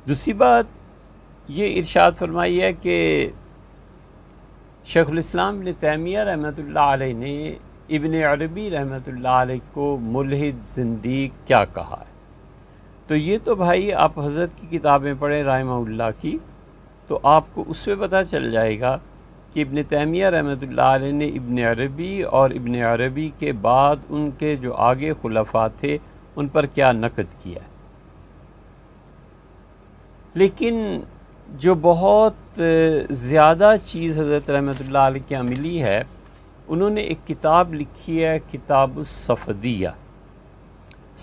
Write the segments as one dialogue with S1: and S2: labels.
S1: دوسری بات یہ ارشاد فرمائی ہے کہ شیخ الاسلام ابن تیمیہ رحمۃ اللہ علیہ نے ابن عربی رحمۃ اللہ علیہ کو ملحد زندیق کیا کہا ہے. تو یہ تو بھائی آپ حضرت کی کتابیں پڑھیں رحمہ اللہ کی، تو آپ کو اس پہ پتہ چل جائے گا کہ ابن تیمیہ رحمۃ اللہ علیہ نے ابن عربی اور ابن عربی کے بعد ان کے جو آگے خلفاء تھے ان پر کیا نقد کیا ہے. لیکن جو بہت زیادہ چیز حضرت رحمۃ اللہ علیہ کے یہاں ملی ہے، انہوں نے ایک کتاب لکھی ہے کتاب الصفدیہ.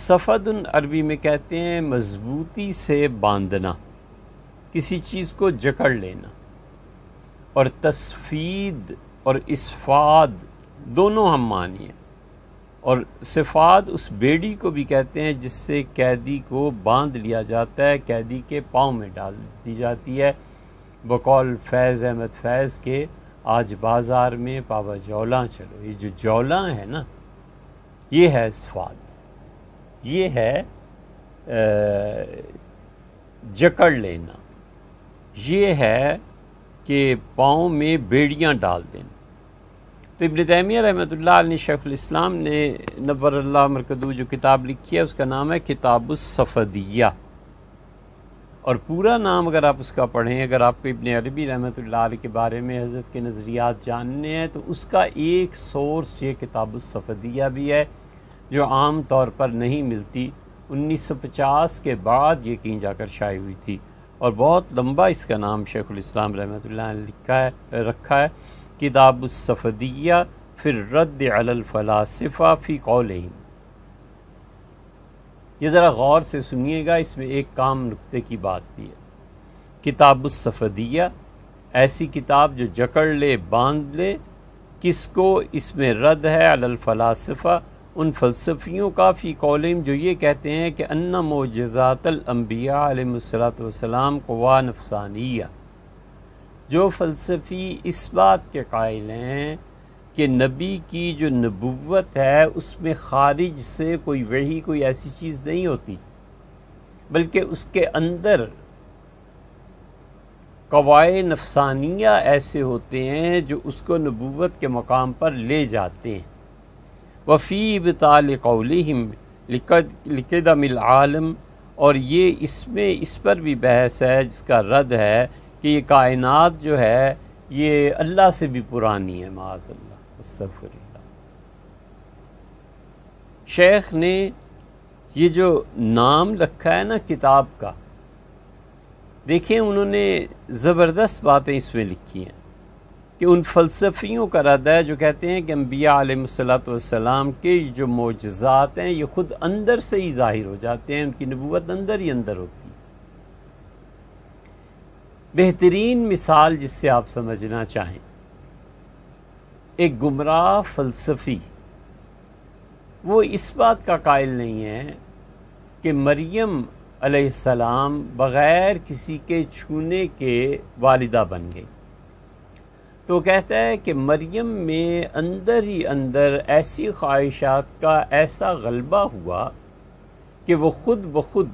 S1: صفد عربی میں کہتے ہیں مضبوطی سے باندھنا، کسی چیز کو جکڑ لینا. اور تصفید اور اسفاد دونوں ہم معنی ہیں. اور صفاد اس بیڑی کو بھی کہتے ہیں جس سے قیدی کو باندھ لیا جاتا ہے، قیدی کے پاؤں میں ڈال دی جاتی ہے. بقول فیض احمد فیض کے آج بازار میں پاوا جولاں چلو، یہ جو جولاں ہے نا، یہ ہے صفاد، یہ ہے جکڑ لینا، یہ ہے کہ پاؤں میں بیڑیاں ڈال دینا. تو ابن تیمیہ رحمۃ اللہ علیہ شیخ الاسلام نے نور اللہ مرکزہ جو کتاب لکھی ہے اس کا نام ہے کتاب الصفدیہ. اور پورا نام اگر آپ اس کا پڑھیں، اگر آپ کو ابن عربی رحمۃ اللہ علیہ کے بارے میں حضرت کے نظریات جاننے ہیں تو اس کا ایک سورس یہ کتاب الصفدیہ بھی ہے جو عام طور پر نہیں ملتی. 1950 کے بعد یہ کہیں جا کر شائع ہوئی تھی، اور بہت لمبا اس کا نام شیخ الاسلام رحمۃ اللہ نے رکھا ہے کتاب الصفدیہ فی الرد علی الفلاسفہ فی قولہم. یہ ذرا غور سے سنیے گا، اس میں ایک کام نکتے کی بات بھی ہے. کتاب الصفدیہ ایسی کتاب جو جکڑ لے، باندھ لے، کس کو؟ اس میں رد ہے علی الفلاسفہ، ان فلسفیوں کا، فی قولہم جو یہ کہتے ہیں کہ ان معجزات الانبیاء علیہم الصلاۃ والسلام قوا نفسانیہ. جو فلسفی اس بات کے قائل ہیں کہ نبی کی جو نبوت ہے اس میں خارج سے کوئی وحی، کوئی ایسی چیز نہیں ہوتی، بلکہ اس کے اندر قوائے نفسانیہ ایسے ہوتے ہیں جو اس کو نبوت کے مقام پر لے جاتے ہیں. وفی ابطال قولہم لقدم العالم، اور یہ اس پر بھی بحث ہے جس کا رد ہے کہ یہ کائنات جو ہے یہ اللہ سے بھی پرانی ہے، معاذ اللہ، استغفر اللہ. شیخ نے یہ جو نام رکھا ہے نا کتاب کا، دیکھیں انہوں نے زبردست باتیں اس میں لکھی ہیں کہ ان فلسفیوں کا رد ہے جو کہتے ہیں کہ انبیاء علیہ الصلاۃ والسلام کے جو معجزات ہیں یہ خود اندر سے ہی ظاہر ہو جاتے ہیں، ان کی نبوت اندر ہی اندر ہوتی ہے. بہترین مثال جس سے آپ سمجھنا چاہیں، ایک گمراہ فلسفی وہ اس بات کا قائل نہیں ہے کہ مریم علیہ السلام بغیر کسی کے چھونے کے والدہ بن گئی. تو کہتا ہے کہ مریم میں اندر ہی اندر ایسی خواہشات کا ایسا غلبہ ہوا کہ وہ خود بخود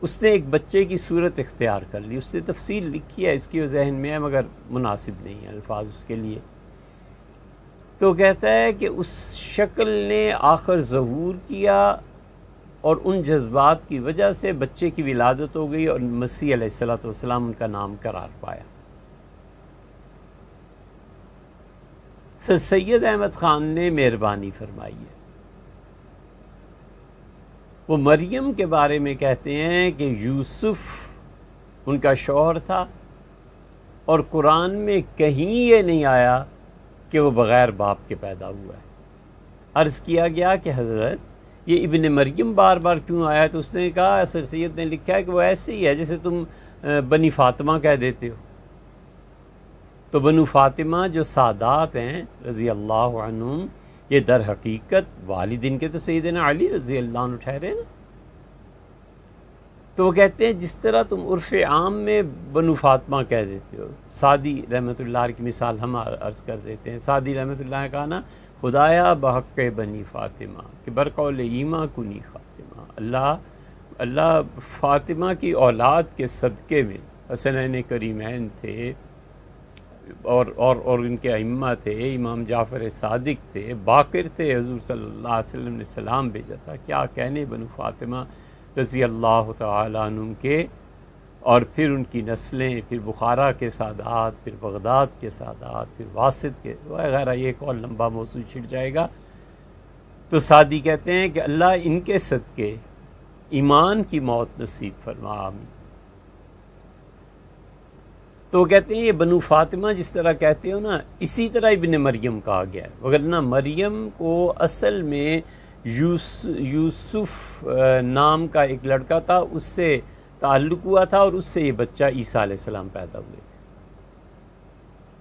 S1: اس نے ایک بچے کی صورت اختیار کر لی. اس نے تفصیل لکھی ہے اس کی، وہ ذہن میں ہے مگر مناسب نہیں ہے الفاظ اس کے لیے. تو کہتا ہے کہ اس شکل نے آخر ظہور کیا اور ان جذبات کی وجہ سے بچے کی ولادت ہو گئی اور مسیح علیہ الصلوۃ والسلام ان کا نام قرار پایا. سر سید احمد خان نے مہربانی فرمائی ہے، وہ مریم کے بارے میں کہتے ہیں کہ یوسف ان کا شوہر تھا، اور قرآن میں کہیں یہ نہیں آیا کہ وہ بغیر باپ کے پیدا ہوا ہے. عرض کیا گیا کہ حضرت یہ ابن مریم بار بار کیوں آیا؟ تو اس نے کہا، سر سید نے لکھا ہے کہ وہ ایسے ہی ہے جیسے تم بنی فاطمہ کہہ دیتے ہو. تو بنو فاطمہ جو سادات ہیں رضی اللہ عنہم، یہ در حقیقت والدین کے تو سیدنا علی رضی اللہ عنہ ٹھہرے نا. تو وہ کہتے ہیں جس طرح تم عرف عام میں بنو فاطمہ کہہ دیتے ہو. سعدی رحمۃ اللہ علیہ کی مثال ہم عرض کر دیتے ہیں. سعدی رحمۃ اللہ نے کہا نا، خدایا بحق بنی فاطمہ کہ برقول ایما کنی خاتمہ، اللہ اللہ فاطمہ کی اولاد کے صدقے میں حسنین کریمین تھے اور ان کے ائمہ تھے، امام جعفر صادق تھے، باقر تھے، حضور صلی اللہ علیہ وسلم نے سلام بھیجا تھا. کیا کہنے بنو فاطمہ رضی اللہ تعالیٰ عنہ کے، اور پھر ان کی نسلیں، پھر بخارا کے سادات، پھر بغداد کے سادات، پھر واسط کے وغیرہ، یہ ایک اور لمبا موضوع چھٹ جائے گا. تو سعدی کہتے ہیں کہ اللہ ان کے صدقے ایمان کی موت نصیب فرما، آمین. تو کہتے ہیں یہ بنو فاطمہ جس طرح کہتے ہو نا، اسی طرح ابن مریم کہا گیا ہے، وگرنہ مریم کو اصل میں یوسف نام کا ایک لڑکا تھا، اس سے تعلق ہوا تھا اور اس سے یہ بچہ عیسیٰ علیہ السلام پیدا ہوئے تھے.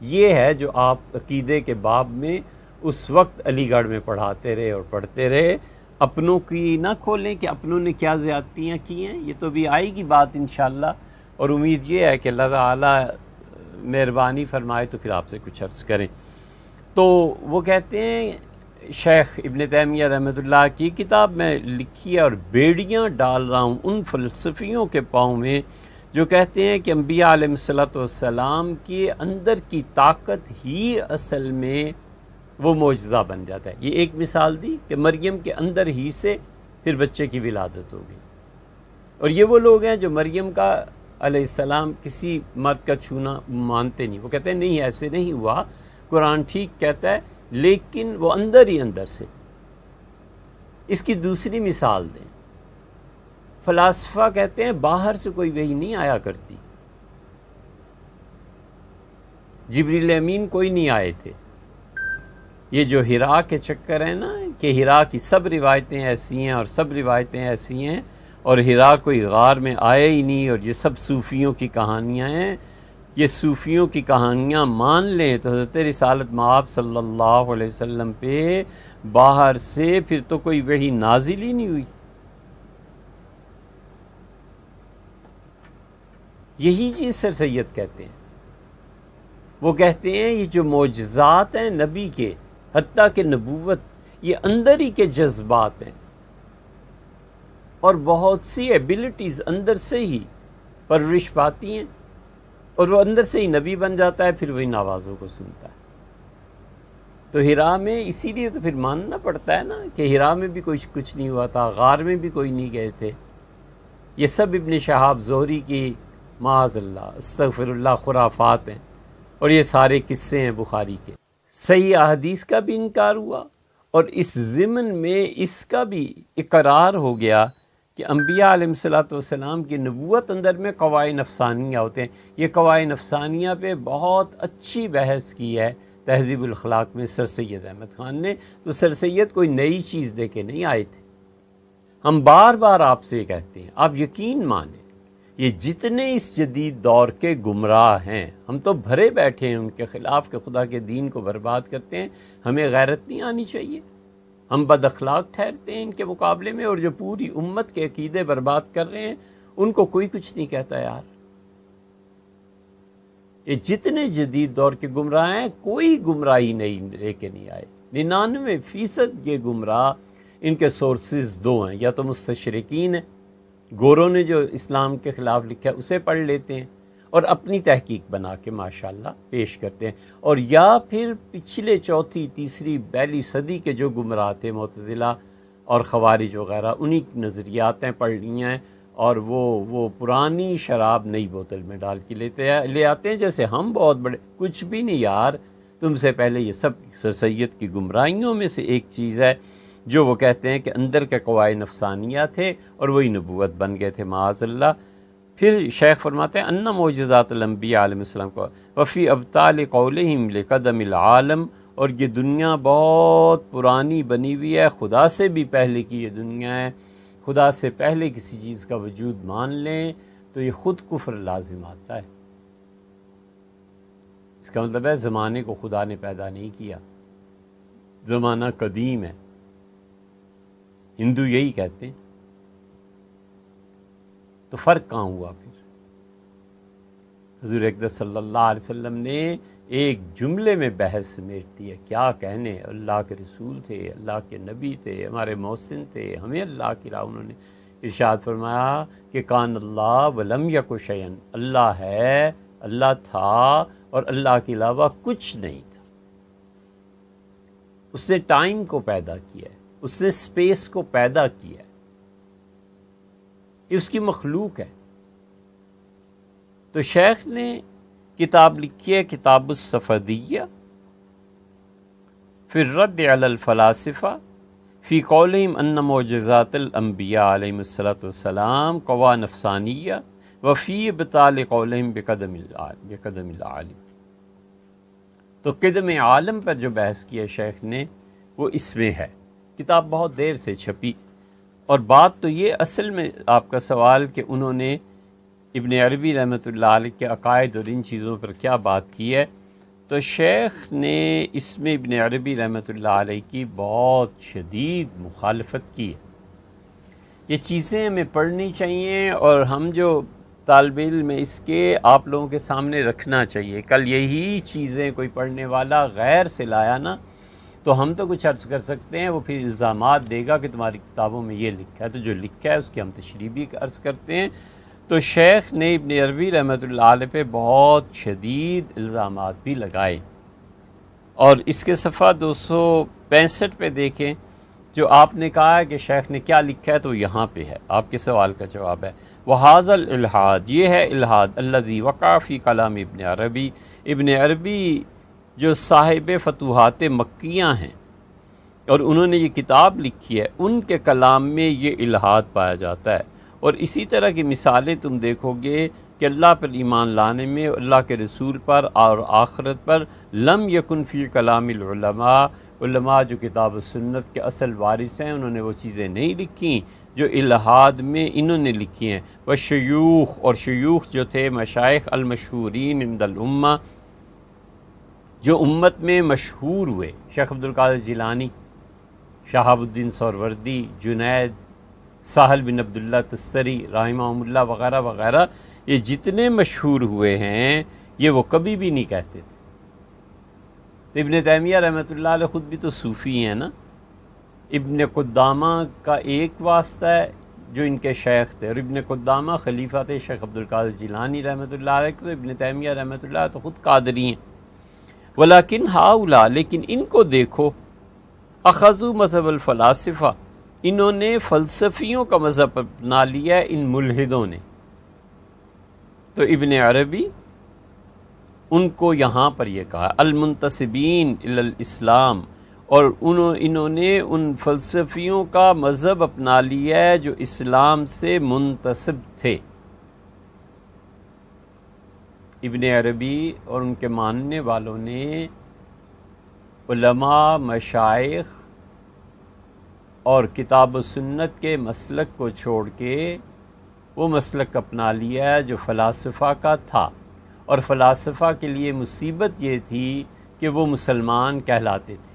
S1: یہ ہے جو آپ عقیدے کے باب میں اس وقت علی گڑھ میں پڑھاتے رہے اور پڑھتے رہے. اپنوں کی نہ کھولیں کہ اپنوں نے کیا زیادتیاں کی ہیں، یہ تو بھی آئے گی بات انشاءاللہ، اور امید یہ ہے کہ اللہ تعالیٰ مہربانی فرمائے تو پھر آپ سے کچھ عرض کریں. تو وہ کہتے ہیں شیخ ابن تیمیہ رحمۃ اللہ کی کتاب میں لکھی ہے، اور بیڑیاں ڈال رہا ہوں ان فلسفیوں کے پاؤں میں جو کہتے ہیں کہ انبیاء علیہ الصلوۃ والسلام کے اندر کی طاقت ہی اصل میں وہ معجزہ بن جاتا ہے. یہ ایک مثال دی کہ مریم کے اندر ہی سے پھر بچے کی ولادت ہوگی، اور یہ وہ لوگ ہیں جو مریم کا علیہ السلام کسی مرد کا چھونا مانتے نہیں. وہ کہتے ہیں نہیں ایسے نہیں ہوا، قرآن ٹھیک کہتا ہے، لیکن وہ اندر ہی اندر سے. اس کی دوسری مثال دیں، فلاسفہ کہتے ہیں باہر سے کوئی وحی نہیں آیا کرتی، جبریل امین کوئی نہیں آئے تھے. یہ جو ہرا کے چکر ہیں نا، کہ ہرا کی سب روایتیں ایسی ہیں اور سب روایتیں ایسی ہیں، اور ہرا کوئی غار میں آئے ہی نہیں، اور یہ سب صوفیوں کی کہانیاں ہیں. یہ صوفیوں کی کہانیاں مان لیں تو حضرت رسالت مآب صلی اللہ علیہ وسلم پہ باہر سے پھر تو کوئی وحی نازل ہی نہیں ہوئی. یہی چیز سر سید کہتے ہیں. وہ کہتے ہیں یہ جو معجزات ہیں نبی کے، حتیٰ کہ نبوت، یہ اندر ہی کے جذبات ہیں، اور بہت سی ایبلٹیز اندر سے ہی پرورش پاتی ہیں، اور وہ اندر سے ہی نبی بن جاتا ہے، پھر وہی آوازوں کو سنتا ہے. تو ہرا میں اسی لیے تو پھر ماننا پڑتا ہے نا کہ ہرا میں بھی کچھ نہیں ہوا تھا، غار میں بھی کوئی نہیں گئے تھے. یہ سب ابن شہاب زہری کی معاذ اللہ استغفر اللہ خرافات ہیں، اور یہ سارے قصے ہیں بخاری کے. صحیح احادیث کا بھی انکار ہوا، اور اس ضمن میں اس کا بھی اقرار ہو گیا کہ انبیاء علیہ الصلوۃ والسلام کی نبوت اندر میں قواعد نفسانیہ ہوتے ہیں. یہ قواعد نفسانیہ پہ بہت اچھی بحث کی ہے تہذیب الاخلاق میں سر سید احمد خان نے. تو سر سید کوئی نئی چیز دے کے نہیں آئے تھے. ہم بار بار آپ سے یہ کہتے ہیں، آپ یقین مانیں، یہ جتنے اس جدید دور کے گمراہ ہیں، ہم تو بھرے بیٹھے ہیں ان کے خلاف کہ خدا کے دین کو برباد کرتے ہیں. ہمیں غیرت نہیں آنی چاہیے، ہم بد اخلاق ٹھہرتے ہیں ان کے مقابلے میں، اور جو پوری امت کے عقیدے برباد کر رہے ہیں ان کو کوئی کچھ نہیں کہتا. یار یہ جتنے جدید دور کے گمراہ ہیں، کوئی گمراہی نہیں لے کے نہیں آئے. 99% یہ گمراہ، ان کے سورسز دو ہیں، یا تو مستشرقین ہیں، گوروں نے جو اسلام کے خلاف لکھا ہے اسے پڑھ لیتے ہیں اور اپنی تحقیق بنا کے ماشاءاللہ پیش کرتے ہیں، اور یا پھر پچھلے چوتھی تیسری پہلی صدی کے جو گمراہ تھے معتزلہ اور خوارج وغیرہ، انہی کی نظریاتیں پڑھ لی ہیں، اور وہ پرانی شراب نئی بوتل میں ڈال کے لے آتے ہیں جیسے ہم بہت بڑے. کچھ بھی نہیں یار، تم سے پہلے یہ سب سر سید کی گمراہیوں میں سے ایک چیز ہے جو وہ کہتے ہیں کہ اندر کے قواعد نفسانیہ تھے اور وہی نبوت بن گئے تھے معاذ اللہ. پھر شیخ فرماتے ہیں ان معجزات الانبیاء علیہ السلام کو وفی ابطال قولہم لقدم العالم، اور یہ دنیا بہت پرانی بنی ہوئی ہے، خدا سے بھی پہلے کی یہ دنیا ہے. خدا سے پہلے کسی چیز کا وجود مان لیں تو یہ خود کفر لازم آتا ہے. اس کا مطلب ہے زمانے کو خدا نے پیدا نہیں کیا، زمانہ قدیم ہے. ہندو یہی کہتے ہیں. تو فرق کہاں ہوا پھر؟ حضور اقدس صلی اللہ علیہ وسلم نے ایک جملے میں بحث سمیٹ دی ہے. کیا کہنے، اللہ کے رسول تھے، اللہ کے نبی تھے، ہمارے محسن تھے، ہمیں اللہ کی راہ انہوں نے ارشاد فرمایا کہ کان اللہ ولم یک شیئا، اللہ ہے، اللہ تھا اور اللہ کے علاوہ کچھ نہیں تھا۔ اس نے ٹائم کو پیدا کیا ہے، اس نے اسپیس کو پیدا کیا ہے، یہ اس کی مخلوق ہے۔ تو شیخ نے کتاب لکھی ہے کتاب الصفدیہ فی الرد علی الفلاسفہ فی قولہم ان معجزات الانبیاء علیہم السلام قوا نفسانیہ وفی ابطال قولہم بقدم العالم۔ تو قدم عالم پر جو بحث کیا شیخ نے وہ اس میں ہے، کتاب بہت دیر سے چھپی۔ اور بات تو یہ اصل میں آپ کا سوال کہ انہوں نے ابن عربی رحمۃ اللہ علیہ کے عقائد اور ان چیزوں پر کیا بات کی ہے، تو شیخ نے اس میں ابن عربی رحمۃ اللہ علیہ کی بہت شدید مخالفت کی ہے۔ یہ چیزیں ہمیں پڑھنی چاہیے اور ہم جو طالب علم اس کے آپ لوگوں کے سامنے رکھنا چاہیے۔ کل یہی چیزیں کوئی پڑھنے والا غیر سے لایا نا تو ہم تو کچھ عرض کر سکتے ہیں، وہ پھر الزامات دے گا کہ تمہاری کتابوں میں یہ لکھا ہے، تو جو لکھا ہے اس کی ہم تشریح بھی عرض کرتے ہیں۔ تو شیخ نے ابن عربی رحمۃ اللہ علیہ پہ بہت شدید الزامات بھی لگائے، اور اس کے صفحہ 265 پہ دیکھیں جو آپ نے کہا ہے کہ شیخ نے کیا لکھا ہے، تو یہاں پہ ہے، آپ کے سوال کا جواب ہے وَهَذَا الْإِلْحَادِ، یہ ہے الحاد الذی وقع فی کلام ابن عربی، ابن عربی جو صاحب فتوحات مکیہ ہیں اور انہوں نے یہ کتاب لکھی ہے، ان کے کلام میں یہ الحاد پایا جاتا ہے۔ اور اسی طرح کی مثالیں تم دیکھو گے کہ اللہ پر ایمان لانے میں، اللہ کے رسول پر اور آخرت پر لم یکن فی کلام العلماء، علماء جو کتاب و سنت کے اصل وارث ہیں انہوں نے وہ چیزیں نہیں لکھیں جو الحاد میں انہوں نے لکھی ہیں۔ وہ شیوخ، اور شیوخ جو تھے مشائخ المشہورین عند الامہ، جو امت میں مشہور ہوئے، شیخ عبدالقادر جیلانی، شہاب الدین سہروردی، جنید، ساحل بن عبداللہ تستری رحمہم اللہ وغیرہ وغیرہ، یہ جتنے مشہور ہوئے ہیں یہ وہ کبھی بھی نہیں کہتے تھے۔ تو ابن تیمیہ رحمۃ اللہ علیہ خود بھی تو صوفی ہیں نا، ابن قدامہ کا ایک واسطہ ہے جو ان کے شیخ تھے، اور ابن قدامہ خلیفہ تھے شیخ عبدالقادر جیلانی رحمۃ اللہ علیہ، تو ابن تیمیہ رحمۃ اللہ علیہ تو خود قادری ہیں۔ ولیکن ہاؤلا، لیکن ان کو دیکھو، اخذوا مذہب الفلاسفہ، انہوں نے فلسفیوں کا مذہب اپنا لیا ہے ان ملحدوں نے۔ تو ابن عربی ان کو یہاں پر یہ کہا المنتسبین الی الاسلام، اور انہوں نے ان فلسفیوں کا مذہب اپنا لیا ہے جو اسلام سے منتسب تھے۔ ابن عربی اور ان کے ماننے والوں نے علماء، مشائخ اور کتاب و سنت کے مسلک کو چھوڑ کے وہ مسلک اپنا لیا ہے جو فلاسفہ کا تھا، اور فلاسفہ کے لیے مصیبت یہ تھی کہ وہ مسلمان کہلاتے تھے۔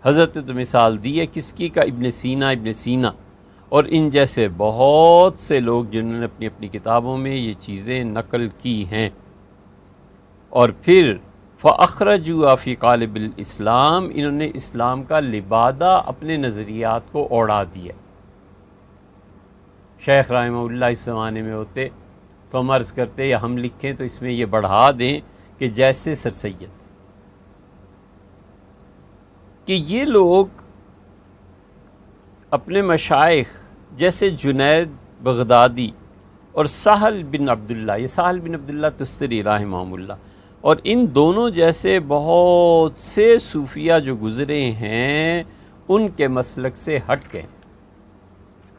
S1: حضرت تو مثال دی ہے کس کی، کا ابن سینا اور ان جیسے بہت سے لوگ جنہوں نے اپنی اپنی کتابوں میں یہ چیزیں نقل کی ہیں۔ اور پھر فَأَخْرَجُوا فِي قَالِبِ الْإِسْلام، انہوں نے اسلام کا لبادہ اپنے نظریات کو اوڑا دیا۔ شیخ رحمہ اللہ اس زمانے میں ہوتے تو ہم عرض کرتے یا ہم لکھیں تو اس میں یہ بڑھا دیں کہ جیسے سر سید، کہ یہ لوگ اپنے مشائخ جیسے جنید بغدادی اور سہل بن عبداللہ، یہ سہل بن عبداللہ تستری رحمہ اللہ، اور ان دونوں جیسے بہت سے صوفیہ جو گزرے ہیں ان کے مسلک سے ہٹ گئے۔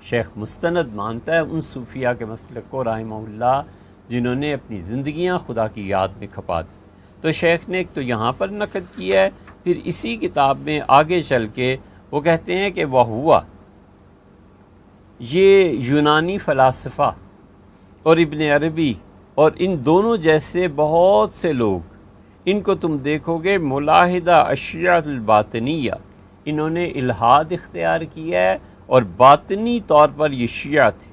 S1: شیخ مستند مانتا ہے ان صوفیہ کے مسلک کو رحمہ اللہ جنہوں نے اپنی زندگیاں خدا کی یاد میں کھپا دی۔ تو شیخ نے ایک تو یہاں پر نقد کیا ہے، پھر اسی کتاب میں آگے چل کے وہ کہتے ہیں کہ وہ ہوا یہ یونانی فلاسفہ اور ابن عربی اور ان دونوں جیسے بہت سے لوگ، ان کو تم دیکھو گے ملاحدہ اشیاء الباطنیہ، انہوں نے الحاد اختیار کیا ہے اور باطنی طور پر یہ شیعہ تھے،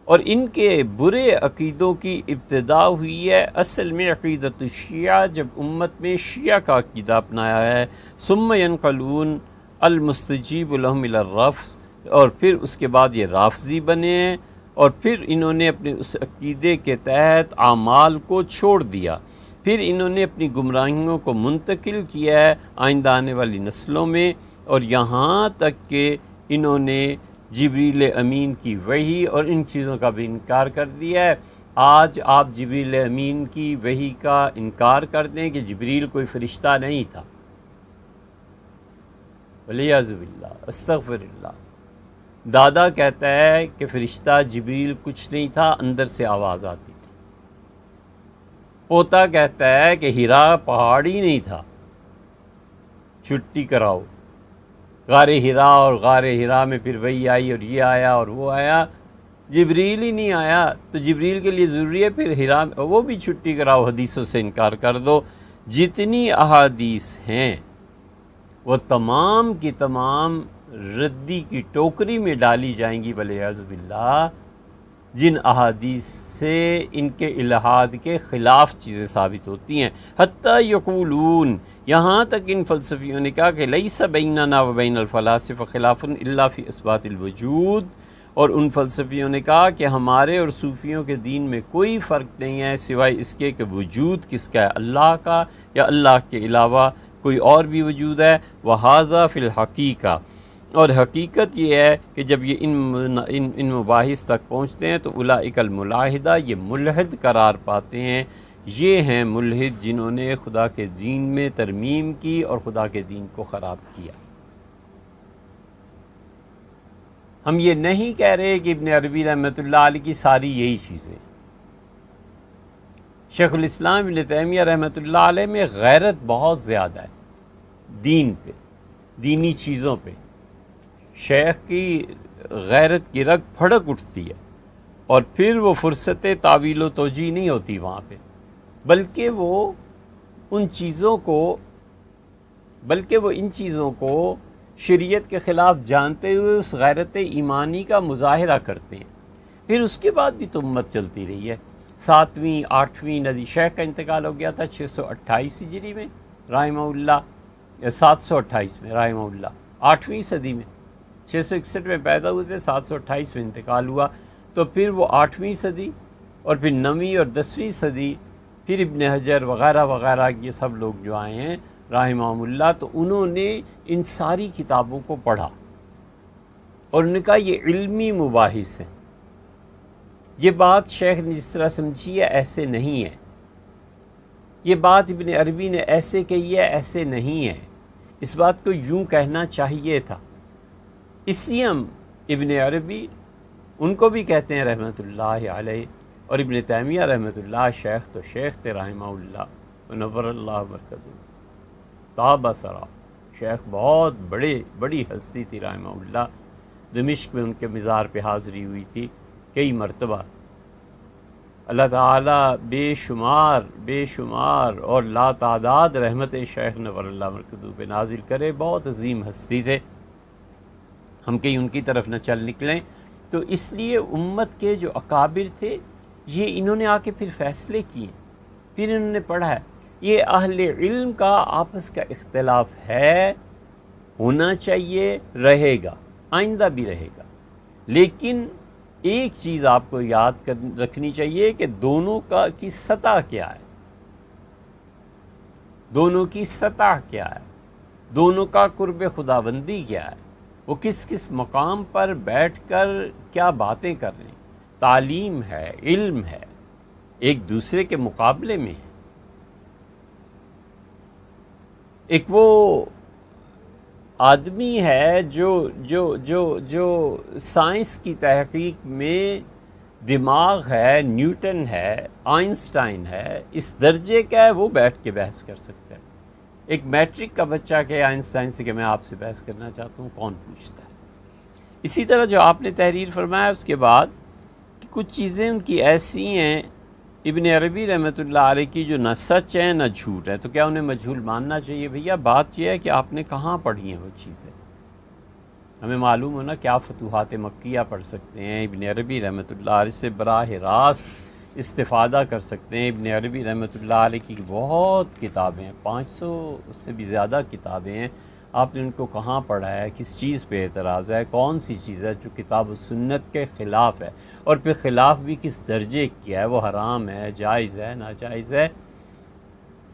S1: اور ان کے برے عقیدوں کی ابتدا ہوئی ہے اصل میں عقیدت الشیعہ، جب امت میں شیعہ کا عقیدہ اپنایا ہے۔ ثم ينقلون المستجیب لهم الى الرفض، اور پھر اس کے بعد یہ رافضی بنے ہیں، اور پھر انہوں نے اپنے اس عقیدے کے تحت اعمال کو چھوڑ دیا، پھر انہوں نے اپنی گمراہیوں کو منتقل کیا ہے آئندہ آنے والی نسلوں میں، اور یہاں تک کہ انہوں نے جبریل امین کی وحی اور ان چیزوں کا بھی انکار کر دیا ہے۔ آج آپ جبریل امین کی وحی کا انکار کر دیں کہ جبریل کوئی فرشتہ نہیں تھا، والعیاذ باللہ، استغفر اللہ۔ دادا کہتا ہے کہ فرشتہ جبریل کچھ نہیں تھا، اندر سے آواز آتی تھی۔ پوتا کہتا ہے کہ ہیرا پہاڑ ہی نہیں تھا، چھٹی کراؤ۔ غار ہیرا اور غار ہیرا میں پھر وہی آئی اور یہ آیا اور وہ آیا، جبریل ہی نہیں آیا، تو جبریل کے لیے ضروری ہے پھر ہیرا وہ بھی چھٹی کراؤ، حدیثوں سے انکار کر دو۔ جتنی احادیث ہیں وہ تمام کی تمام ردی کی ٹوکری میں ڈالی جائیں گی والعیاذ باللہ، جن احادیث سے ان کے الہاد کے خلاف چیزیں ثابت ہوتی ہیں۔ حتیٰ یقولون، یہاں تک ان فلسفیوں نے کہا کہ لیس بیننا و بین الفلاسفہ خلاف الا فی اثبات الوجود، اور ان فلسفیوں نے کہا کہ ہمارے اور صوفیوں کے دین میں کوئی فرق نہیں ہے سوائے اس کے کہ وجود کس کا ہے، اللہ کا یا اللہ کے علاوہ کوئی اور بھی وجود ہے۔ وَهَذَا فِي الْحَقِيقَةِ، اور حقیقت یہ ہے کہ جب یہ ان مباحث تک پہنچتے ہیں تو اولئک الملاحدہ، یہ ملحد قرار پاتے ہیں۔ یہ ہیں ملحد جنہوں نے خدا کے دین میں ترمیم کی اور خدا کے دین کو خراب کیا۔ ہم یہ نہیں کہہ رہے کہ ابن عربی رحمۃ اللہ علیہ کی ساری یہی چیزیں، شیخ الاسلام ابن تیمیہ رحمۃ اللہ علیہ میں غیرت بہت زیادہ ہے، دین پہ، دینی چیزوں پہ شیخ کی غیرت کی رگ پھڑک اٹھتی ہے، اور پھر وہ فرصت تعویل و توجیہ نہیں ہوتی وہاں پہ، بلکہ وہ ان چیزوں کو شریعت کے خلاف جانتے ہوئے اس غیرت ایمانی کا مظاہرہ کرتے ہیں۔ پھر اس کے بعد بھی تو امت چلتی رہی ہے۔ 7ویں 8ویں ندی شیخ کا انتقال ہو گیا تھا 628 ہجری میں رحمہ اللہ، یا 728 میں رحمہ اللہ، 8ویں صدی میں، 661 میں پیدا ہوئے تھے، 728 میں انتقال ہوا، تو پھر وہ 8ویں صدی اور پھر 9ویں اور 10ویں صدی، پھر ابن حجر وغیرہ وغیرہ یہ سب لوگ جو آئے ہیں رحمہ اللہ، تو انہوں نے ان ساری کتابوں کو پڑھا اور انہوں نے کہا یہ علمی مباحث ہیں، یہ بات شیخ نے جس طرح سمجھی ہے ایسے نہیں ہے، یہ بات ابن عربی نے ایسے کہی ہے ایسے نہیں ہے، اس بات کو یوں کہنا چاہیے تھا۔ اس لیے ہم ابن عربی ان کو بھی کہتے ہیں رحمۃ اللہ علیہ، اور ابن تیمیہ رحمۃ اللہ شیخ تو شیخ تھے رحمہ اللہ ونور اللہ برکتہ، تاب سرا، شیخ بہت بڑی ہستی تھی رحمہ اللہ، دمشق میں ان کے مزار پہ حاضری ہوئی تھی کئی مرتبہ۔ اللہ تعالیٰ بے شمار اور لا تعداد رحمت شیخ نور اللہ برکتہ پہ نازل کرے، بہت عظیم ہستی تھے، ہم کہیں ان کی طرف نہ چل نکلیں۔ تو اس لیے امت کے جو اکابر تھے یہ انہوں نے آ کے پھر فیصلے کیے، پھر انہوں نے پڑھا ہے۔ یہ اہل علم کا آپس کا اختلاف ہے، ہونا چاہیے، رہے گا، آئندہ بھی رہے گا، لیکن ایک چیز آپ کو یاد رکھنی چاہیے کہ دونوں کی سطح کیا ہے، دونوں کی سطح کیا ہے، دونوں کا قرب خداوندی کیا ہے، وہ کس مقام پر بیٹھ کر کیا باتیں کر رہے ہیں، تعلیم ہے، علم ہے، ایک دوسرے کے مقابلے میں ہے۔ ایک وہ آدمی ہے جو سائنس کی تحقیق میں دماغ ہے، نیوٹن ہے، آئنسٹائن ہے، اس درجے کا ہے، وہ بیٹھ کے بحث کر سکتا ہے۔ ایک میٹرک کا بچہ کہ آئنسٹائن سے کہ میں آپ سے بحث کرنا چاہتا ہوں، کون پوچھتا ہے؟ اسی طرح جو آپ نے تحریر فرمایا اس کے بعد کہ کچھ چیزیں ان کی ایسی ہیں ابن عربی رحمۃ اللہ علیہ کی جو نہ سچ ہے نہ جھوٹ ہے، تو کیا انہیں مجہول ماننا چاہیے؟ بھیا بات یہ ہے کہ آپ نے کہاں پڑھی ہیں وہ چیزیں، ہمیں معلوم ہونا کہ آپ فتوحات مکیہ پڑھ سکتے ہیں، ابن عربی رحمۃ اللہ علیہ سے براہ راست استفادہ کر سکتے ہیں۔ ابن عربی رحمۃ اللہ علیہ کی بہت کتابیں ہیں، 500 سے بھی زیادہ کتابیں ہیں، آپ نے ان کو کہاں پڑھا ہے، کس چیز پہ اعتراض ہے، کون سی چیز ہے جو کتاب و سنت کے خلاف ہے، اور پھر خلاف بھی کس درجے کیا ہے، وہ حرام ہے، جائز ہے، ناجائز ہے۔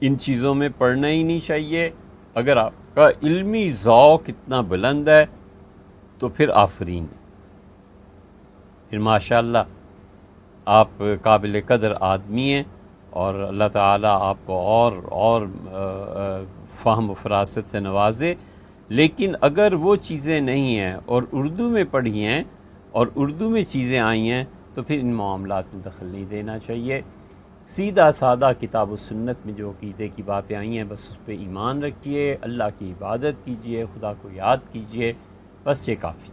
S1: ان چیزوں میں پڑھنا ہی نہیں چاہیے۔ اگر آپ کا علمی ذوق اتنا بلند ہے تو پھر آفرین ہے، پھر ماشاءاللہ آپ قابل قدر آدمی ہیں، اور اللہ تعالیٰ آپ کو اور فہم و فراست سے نوازے۔ لیکن اگر وہ چیزیں نہیں ہیں اور اردو میں پڑھی ہیں اور اردو میں چیزیں آئی ہیں تو پھر ان معاملات میں دخل نہیں دینا چاہیے۔ سیدھا سادہ کتاب و سنت میں جو عقیدے کی باتیں آئی ہیں بس اس پہ ایمان رکھیے، اللہ کی عبادت کیجیے، خدا کو یاد کیجیے، بس یہ کافی۔